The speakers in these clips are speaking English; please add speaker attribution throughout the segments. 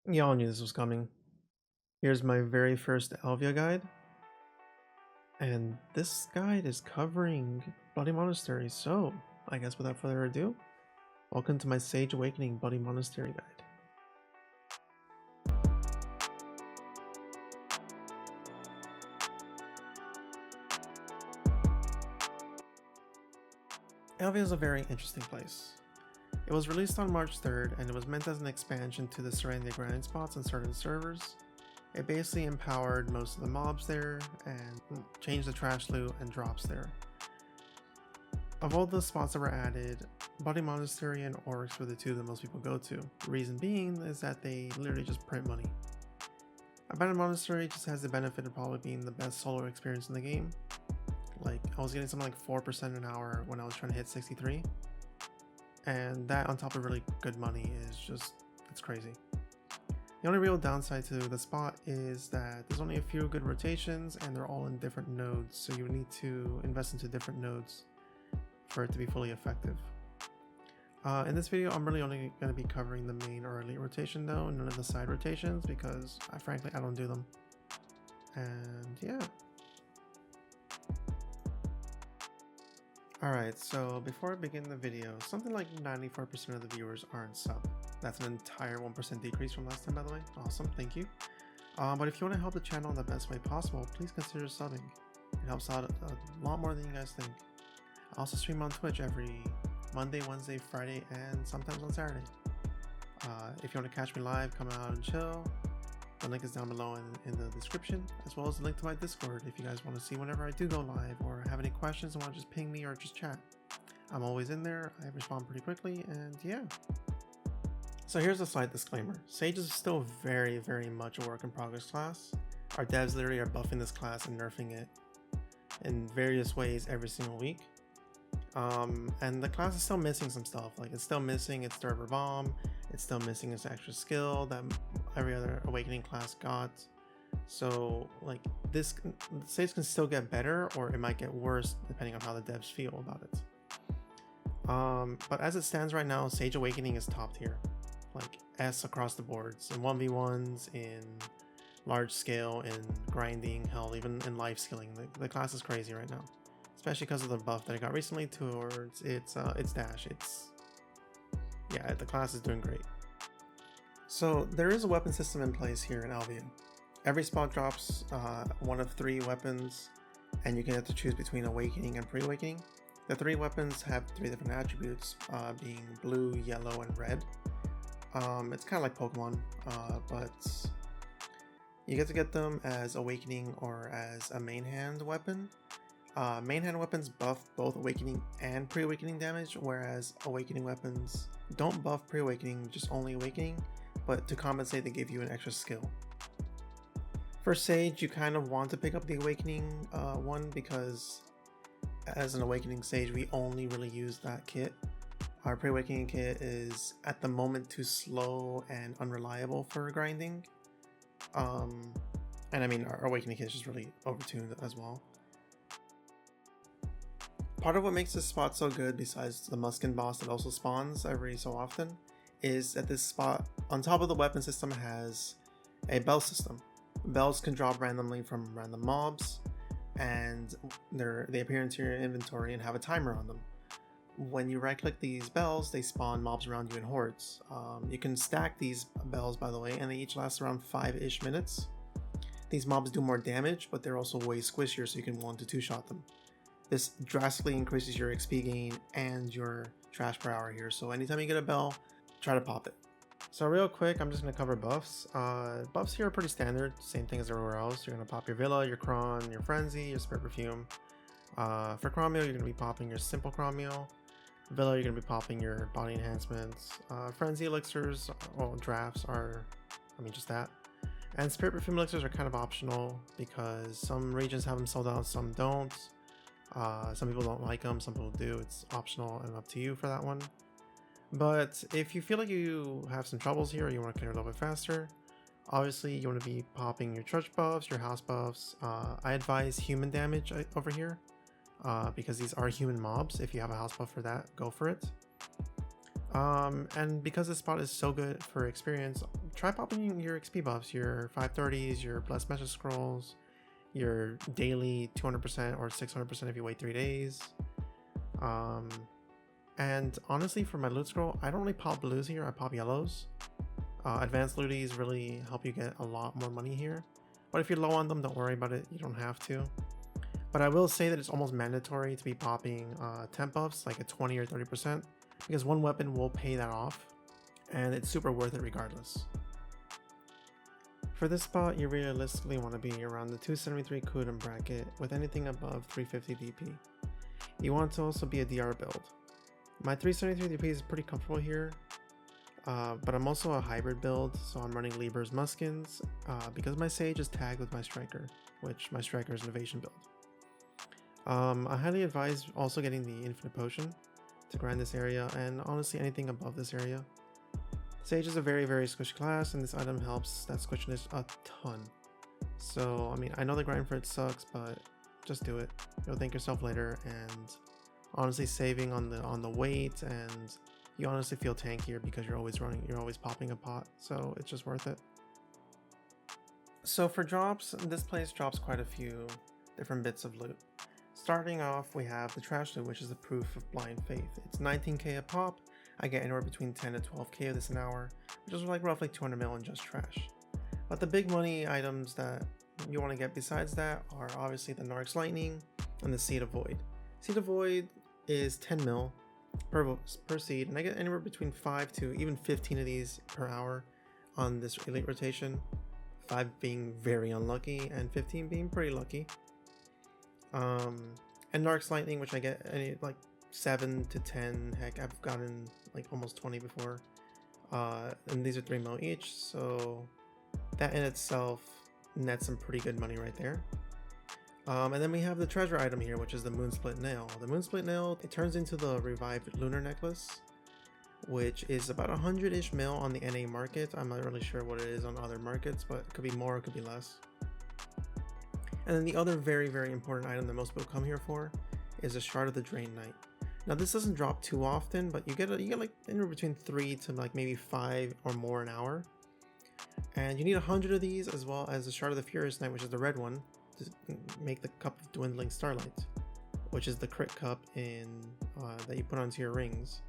Speaker 1: Y'all knew this was coming. Here's my very first Elvia guide, and this guide is covering Bloody Monastery, so I guess without further ado, welcome to my Sage Awakening Bloody Monastery guide. Elvia is a very interesting place. It was released on March 3rd, and it was meant as an expansion to the Serenity grinding spots on certain servers. It basically empowered most of the mobs there, and changed the trash loot and drops there. Of all the spots that were added, Bloody Monastery and Oryx were the two that most people go to. The reason being is that they literally just print money. Abandoned Monastery just has the benefit of probably being the best solo experience in the game. Like, I was getting something like 4% an hour when I was trying to hit 63. And that on top of really good money is just, it's crazy. The only real downside to the spot is that there's only a few good rotations and they're all in different nodes, so you need to invest into different nodes for it to be fully effective. In this video, I'm really only going to be covering the main or elite rotation though, none of the side rotations, because frankly I don't do them. And yeah. Alright, so before I begin the video, something like 94% of the viewers aren't sub. That's an entire 1% decrease from last time, by the way. Awesome, thank you. But if you want to help the channel in the best way possible, please consider subbing. It helps out a lot more than you guys think. I also stream on Twitch every Monday, Wednesday, Friday, and sometimes on Saturday. If you want to catch me live, come out and chill. The link is down below in the description, as well as the link to my Discord if you guys want to see whenever I do go live or have any questions and want to just ping me or just chat. I'm always in there, I respond pretty quickly, and yeah. So here's a slight disclaimer. Sage is still very, very much a work in progress class. Our devs literally are buffing this class and nerfing it in various ways every single week. And the class is still missing some stuff. Like, it's still missing its Thurber Bomb, it's still missing its extra skill that every other Awakening class got. So like, this Sage can still get better, or it might get worse depending on how the devs feel about it. But as it stands right now, Sage Awakening is top tier, like S across the boards, in 1v1s, in large scale, in grinding, hell, even in life skilling. The class is crazy right now, especially because of the buff that I got recently towards its dash. Yeah, the class is doing great. So there is a weapon system in place here in Elvia. Every spot drops one of 3 weapons, and you can have to choose between Awakening and Pre-Awakening. The 3 weapons have 3 different attributes, being blue, yellow, and red. It's kind of like Pokemon, but you get them as Awakening or as a main hand weapon. Main hand weapons buff both Awakening and Pre-Awakening damage, whereas Awakening weapons don't buff Pre-Awakening, just only Awakening, but to compensate they give you an extra skill. For Sage, you kind of want to pick up the Awakening one, because as an Awakening Sage we only really use that kit. Our Pre-Awakening kit is at the moment too slow and unreliable for grinding. And I mean, our Awakening kit is just really overtuned as well. Part of what makes this spot so good, besides the Muskin boss that also spawns every so often, is that this spot, on top of the weapon system, has a bell system. Bells can drop randomly from random mobs, and they appear into your inventory and have a timer on them. When you right click these bells, they spawn mobs around you in hordes. You can stack these bells, by the way, and they each last around 5-ish minutes. These mobs do more damage, but they're also way squishier, so you can 1 to 2 shot them. This drastically increases your XP gain and your trash per hour here, so anytime you get a bell, try to pop it. So real quick, I'm just going to cover buffs. Buffs here are pretty standard, same thing as everywhere else. You're going to pop your Villa, your Cron, your Frenzy, your Spirit Perfume. For Cron Meal, you're going to be popping your Simple Cron Meal. Villa, you're going to be popping your Body Enhancements. Frenzy Elixirs, well, drafts are, just that. And Spirit Perfume Elixirs are kind of optional, because some regions have them sold out, some don't. Some people don't like them, some people do. It's optional and up to you for that one. But if you feel like you have some troubles here, or you want to clear a little bit faster, obviously you want to be popping your church buffs, your house buffs. I advise human damage over here, because these are human mobs. If you have a house buff for that, go for it. And because this spot is so good for experience, try popping your XP buffs, your 530s, your Blessed Message Scrolls, your daily 200% or 600% if you wait 3 days. And honestly, for my loot scroll, I don't really pop blues here, I pop yellows. Advanced looties really help you get a lot more money here. But if you're low on them, don't worry about it, you don't have to. But I will say that it's almost mandatory to be popping temp buffs, like a 20 or 30%, because one weapon will pay that off, and it's super worth it regardless. For this spot, you realistically want to be around the 273 cooldown bracket with anything above 350 DP. You want to also be a DR build. My 373 DP is pretty comfortable here, but I'm also a hybrid build, so I'm running Lieber's Muskins because my Sage is tagged with my Striker, which my Striker is an evasion build. I highly advise also getting the Infinite Potion to grind this area, and honestly anything above this area. Sage is a very squishy class, and this item helps that squishiness a ton. So I mean, I know the grind for it sucks, but just do it. You'll thank yourself later, and honestly saving on the weight, and you honestly feel tankier because you're always popping a pot, so it's just worth it. So for drops, this place drops quite a few different bits of loot. Starting off, we have the trash loot, which is the proof of blind faith. It's 19k a pop. I get anywhere between 10 to 12k of this an hour, which is like roughly 200 mil in just trash. But the big money items that you want to get besides that are obviously the Narc's Lightning and the Seed of Void. Seed of Void is 10 mil per seed, and I get anywhere between 5 to even 15 of these per hour on this elite rotation. 5 being very unlucky and 15 being pretty lucky. And Narc's Lightning, which I get any like 7 to 10, heck, I've gotten like almost 20 before. And these are 3 mil each, so that in itself nets some pretty good money right there. And then we have the treasure item here, which is the Moonsplit Nail. The Moonsplit Nail, it turns into the revived lunar necklace, which is about 100-ish mil on the NA market. I'm not really sure what it is on other markets, but it could be more, it could be less. And then the other very important item that most people come here for is a Shard of the Drain Knight. Now this doesn't drop too often, but you get like anywhere between 3 to like maybe 5 or more an hour. And you need 100 of these, as well as the Shard of the Furious Knight, which is the red one, to make the Cup of Dwindling Starlight, which is the crit cup in that you put onto your rings.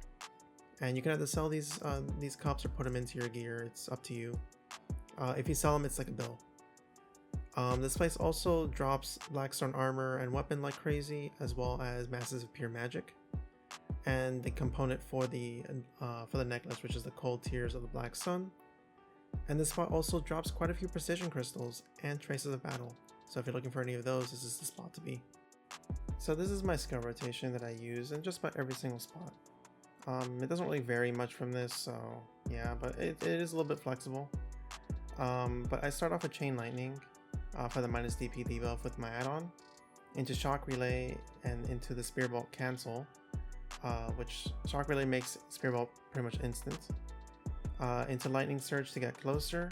Speaker 1: And you can either sell these cups or put them into your gear. It's up to you. If you sell them, it's like a bill. This place also drops Blackstone armor and weapon like crazy, as well as masses of pure magic, and the component for the necklace, which is the Cold Tears of the Black Sun. And this spot also drops quite a few precision crystals and traces of battle. So if you're looking for any of those, this is the spot to be. So this is my skill rotation that I use in just about every single spot. It doesn't really vary much from this, so yeah, but it is a little bit flexible. But I start off with Chain Lightning for the minus DP debuff with my add-on, into Shock Relay, and into the Spear Bolt cancel, which Shock Relay makes Spear Bolt pretty much instant. Into Lightning Surge to get closer.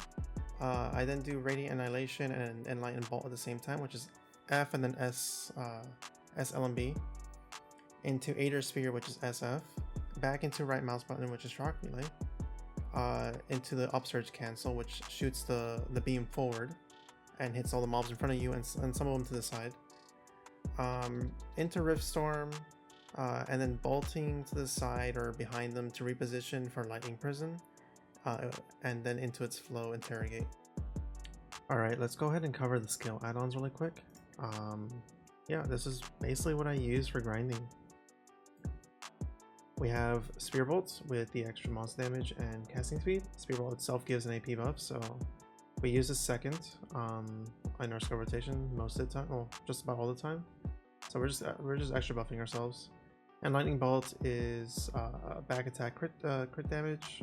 Speaker 1: I then do Radiant Annihilation and Lightning Bolt at the same time, which is F and then S LMB. Into Aether Spear, which is SF. Back into right mouse button, which is Shock Relay. Into the Upsurge cancel, which shoots the beam forward and hits all the mobs in front of you and some of them to the side. Into Rift Storm, and then bolting to the side or behind them to reposition for Lightning Prison, and then into its flow Interrogate. Alright, let's go ahead and cover the skill add-ons really quick. Yeah, this is basically what I use for grinding. We have Spear Bolts with the extra monster damage and casting speed. Spear Bolt itself gives an AP buff, so we use this second in our skill rotation most of the time, well, just about all the time. So we're just extra buffing ourselves. And Lightning Bolt is back attack crit damage.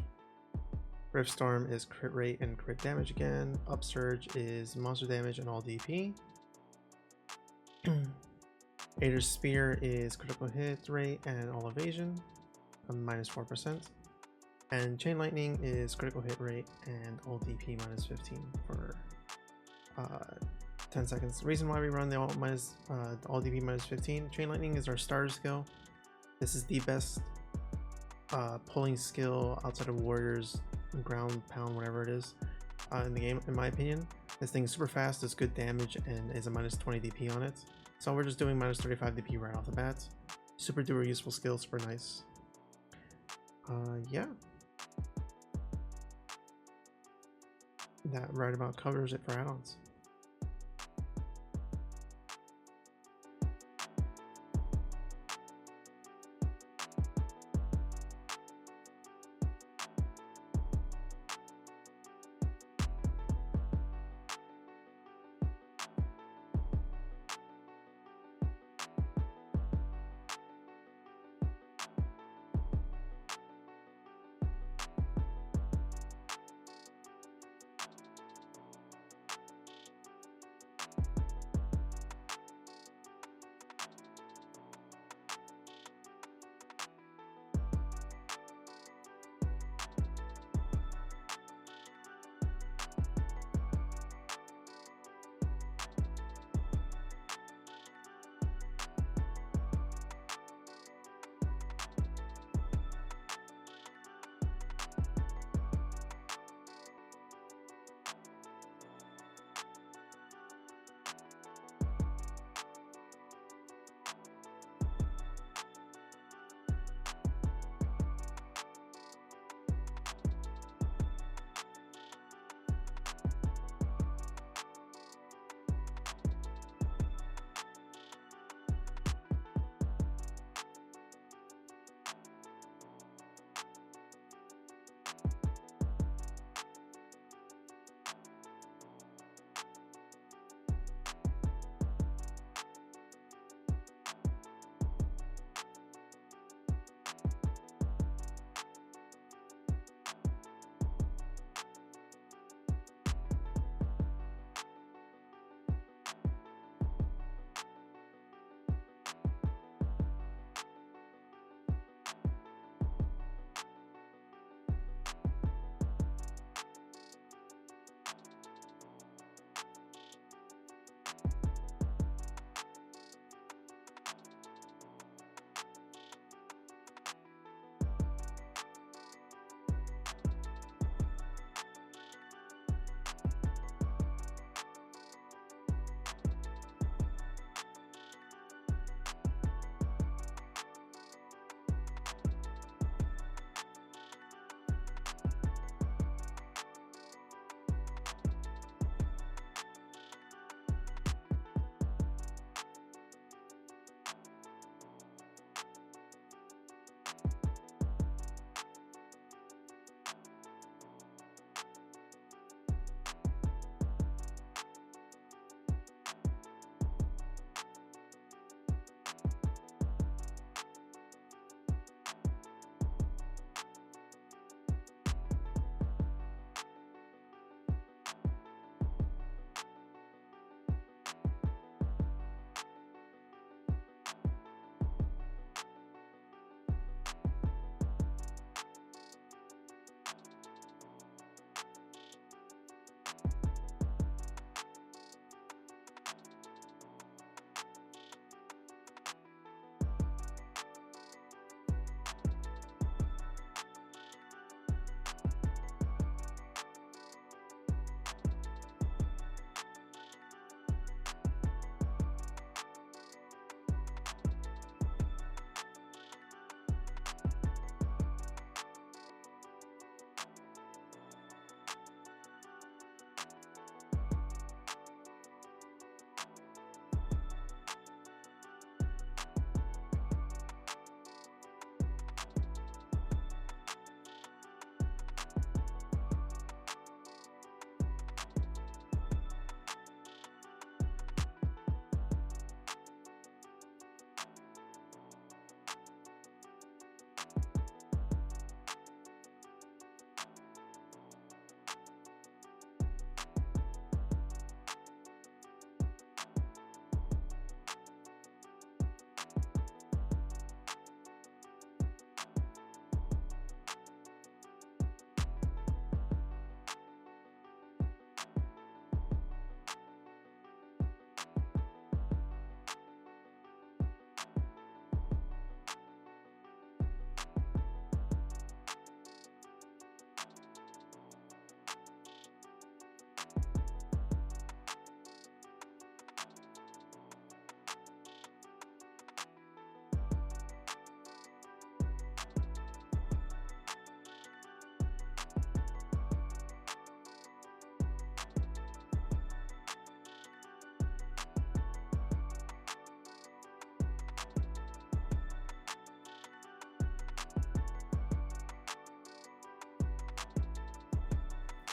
Speaker 1: Rift Storm is crit rate and crit damage again. Upsurge is monster damage and all DP. Aether Spear is critical hit rate and all evasion, minus 4%. And Chain Lightning is critical hit rate and all DP minus 15 for 10 seconds. The reason why we run the all DP minus 15, Chain Lightning is our starter skill. This is the best pulling skill outside of Warriors, ground pound, whatever it is. in the game, in my opinion. This thing's super fast, does good damage, and is a minus 20 DP on it. So we're just doing minus 35 DP right off the bat. Super duper useful skill, super nice. Yeah. That right about covers it for add-ons.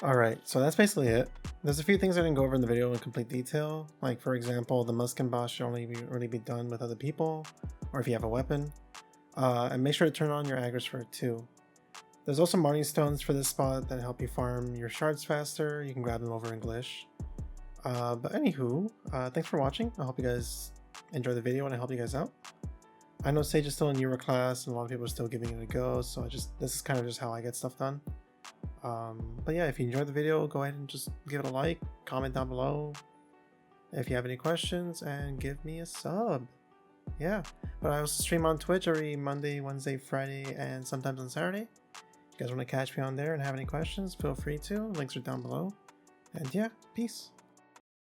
Speaker 1: Alright, so that's basically it. There's a few things I didn't go over in the video in complete detail, like for example, the Muskin boss should only really be done with other people, or if you have a weapon. And make sure to turn on your aggro's for it too. There's also mining stones for this spot that help you farm your shards faster. You can grab them over in Glish. But anywho, thanks for watching. I hope you guys enjoy the video and I help you guys out. I know Sage is still a newer class and a lot of people are still giving it a go, so this is kind of just how I get stuff done. But yeah, if you enjoyed the video, go ahead and just give it a like, comment down below if you have any questions, and give me a sub. Yeah, but I also stream on Twitch every Monday, Wednesday, Friday, and sometimes on Saturday. If you guys want to catch me on there and have any questions, feel free to. Links are down below. And yeah, peace.